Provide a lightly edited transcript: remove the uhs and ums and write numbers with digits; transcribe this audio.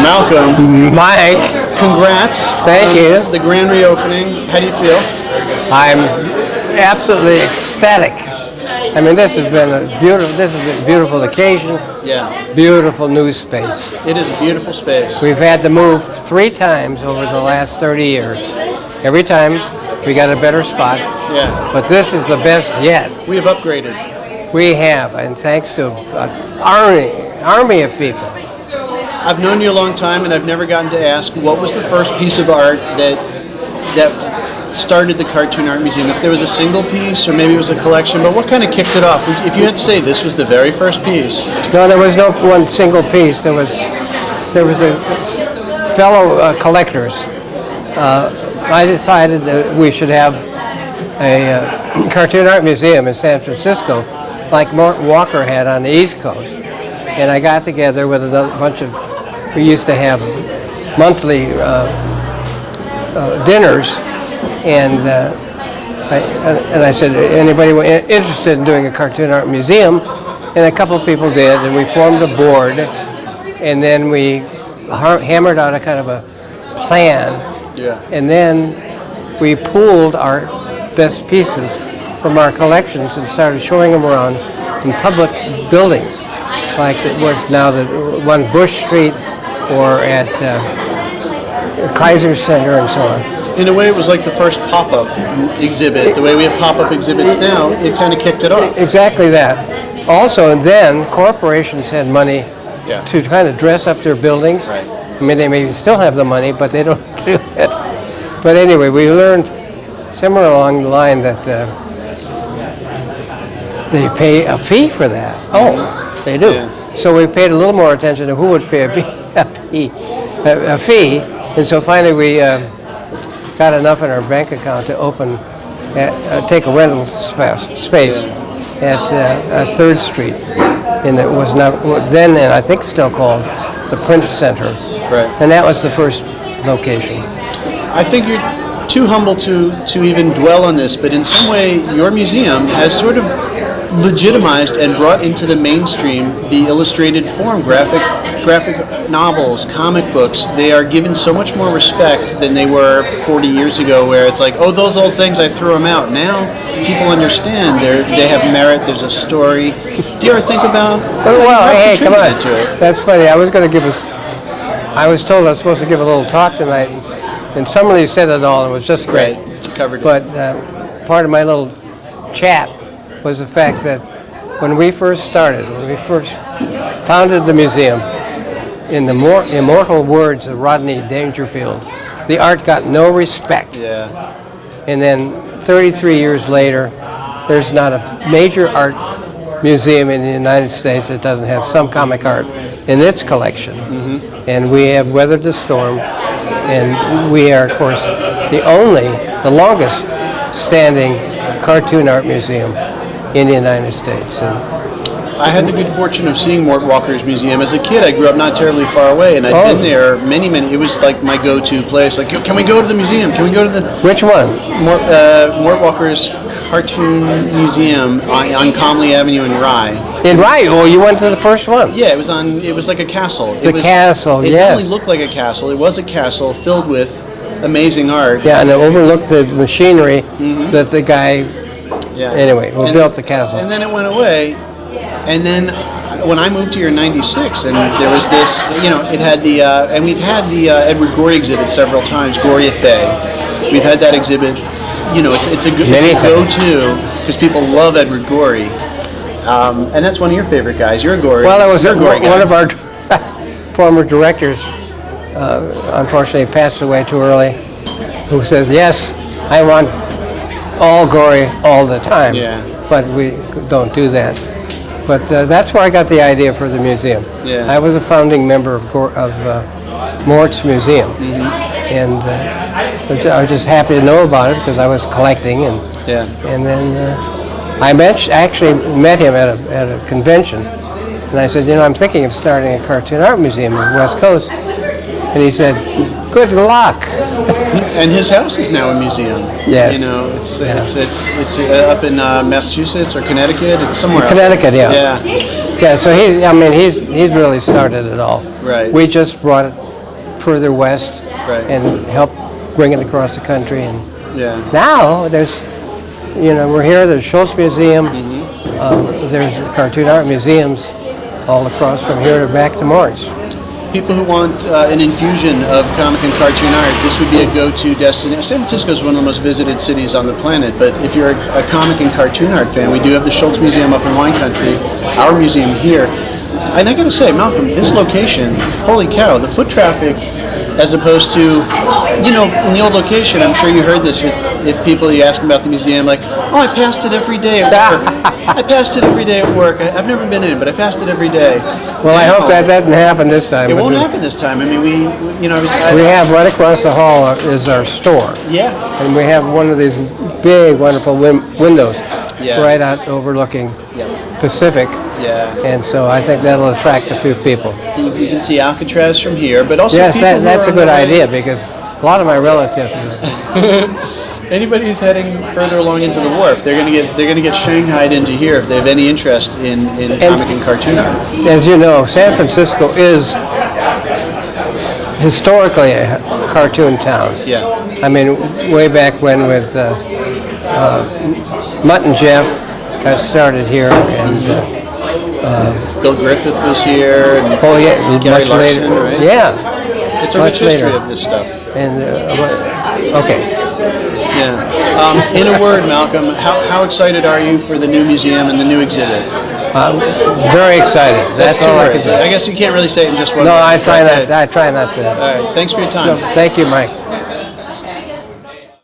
Malcolm, Mike, congrats. thank on you. The grand reopening. How do you feel? I'm absolutely ecstatic. I mean, this has been a beautiful occasion, Yeah, beautiful new space. it is a beautiful space. We've had to move 3 times over the last 30 years. Every time we got a better spot, Yeah, but this is the best yet. we have upgraded. We have, and thanks to an army of people. I've known you a long time, and I've never gotten to ask what was the first piece of art that started the Cartoon Art Museum. If there was a single piece, or maybe it was a collection, but what kind of kicked it off? If you had to say this was the very first piece. No, there was no one single piece. There was a fellow collectors. I decided that we should have a cartoon art museum in San Francisco, like Morton Walker had on the East Coast. And I got together with another bunch of. We used to have monthly dinners, and I said, anybody interested in doing a cartoon art museum? And a couple of people did, and we formed a board, and then we hammered out a kind of a plan. Yeah. And then we pooled our best pieces from our collections and started showing them around in public buildings, like it was now the one Bush Street or at Kaiser Center and so on. In a way, it was like the first pop-up exhibit. The way we have pop-up exhibits now, it kind of kicked it off. Exactly that. Also, then corporations had money Yeah. to kind of dress up their buildings. Right. I mean, they may still have the money, but they don't do it. But anyway, we learned somewhere along the line that they pay a fee for that. Oh, they do. Yeah. So we paid a little more attention to who would pay a fee. And so finally we got enough in our bank account to take a rental space at 3rd Street. And it was not then, and I think still called the Print Center. Right. And that was the first location. I think you're too humble to even dwell on this, but in some way, your museum has sort of legitimized and brought into the mainstream the illustrated form, graphic novels, comic books. They are given so much more respect than they were 40 years ago, where it's like, oh, those old things, I threw them out. Now people understand they have merit. There's a story. Do you ever think about? Well, hey, come on. To it? That's funny. I was going to I was told I was supposed to give a little talk tonight, and somebody said it all. It was just great. Right. You covered it. But part of my little chat was the fact that when we first founded the museum, in the more immortal words of Rodney Dangerfield, the art got no respect. Yeah. And then 33 years later, there's not a major art museum in the United States that doesn't have some comic art in its collection. Mm-hmm. And we have weathered the storm, and we are, of course, the longest standing cartoon art museum in the United States. And I had the good fortune of seeing Mort Walker's museum as a kid. I grew up not terribly far away, and I'd been there many. It was like my go-to place. Like, can we go to the museum? Can we go to the... Which one? Mort Walker's Cartoon Museum on Comley Avenue in Rye. In Rye? Oh, you went to the first one? Yeah, it was like a castle. Castle, yes. It yes. only looked like a castle. It was a castle filled with amazing art. Yeah, and it overlooked the machinery that the guy... Yeah. Anyway, we built the castle. And then it went away. And then when I moved here in '96, and there was this, it had the, and we've had the Edward Gorey exhibit several times, Gorey at Bay. We've had that exhibit. It's a go-to because people love Edward Gorey, and that's one of your favorite guys. You're a Gorey. Well, it was Gorey guy. one of our former directors, unfortunately passed away too early, who says, yes, I want all Gorey all the time, but we don't do that. But that's where I got the idea for the museum. Yeah. I was a founding member of Mort's Museum, and I was just happy to know about it because I was collecting, and then I actually met him at a convention, and I said, I'm thinking of starting a cartoon art museum in the West Coast, and he said, good luck. And his house is now a museum. Yes. It's up in Massachusetts or Connecticut. It's somewhere. Connecticut, yeah. Yeah. Yeah, so he's really started it all. Right. We just brought it further west Right. and helped bring it across the country. And Yeah. now there's, we're here. There's Schultz Museum. There's cartoon art museums all across from here to back to Morris. People who want an infusion of comic and cartoon art, this would be a go-to destination. San Francisco is one of the most visited cities on the planet, but if you're a comic and cartoon art fan, we do have the Schultz Museum up in Wine Country, our museum here. And I gotta say, Malcolm, this location, holy cow, the foot traffic, as opposed to, in the old location, I'm sure you heard this if people you ask about the museum, like, oh, I passed it every day at work. I passed it every day at work. I've never been in, but I passed it every day. Well, I hope that doesn't happen this time. It won't happen this time. I mean, we have right across the hall is our store. Yeah. And we have one of these big, wonderful windows right out overlooking Pacific. Yeah. And so I think that'll attract a few people. You can see Alcatraz from here, but also yes, people that's a good idea because a lot of my relatives are. Anybody who's heading further along into the wharf, they're gonna get shanghaied into here if they have any interest in comic and cartoon art. As you know, San Francisco is historically a cartoon town. Yeah. I mean, way back when with Mutt and Jeff got started here, and Bill Griffith was here. And Gary much Larson, later. right? Yeah. It's a rich history of this stuff. And okay. Yeah. In a word, Malcolm, how excited are you for the new museum and the new exhibit? Very excited. That's all I can say. I guess you can't really say it in just one No, word. I try not to. All right. Thanks for your time. So, thank you, Mike.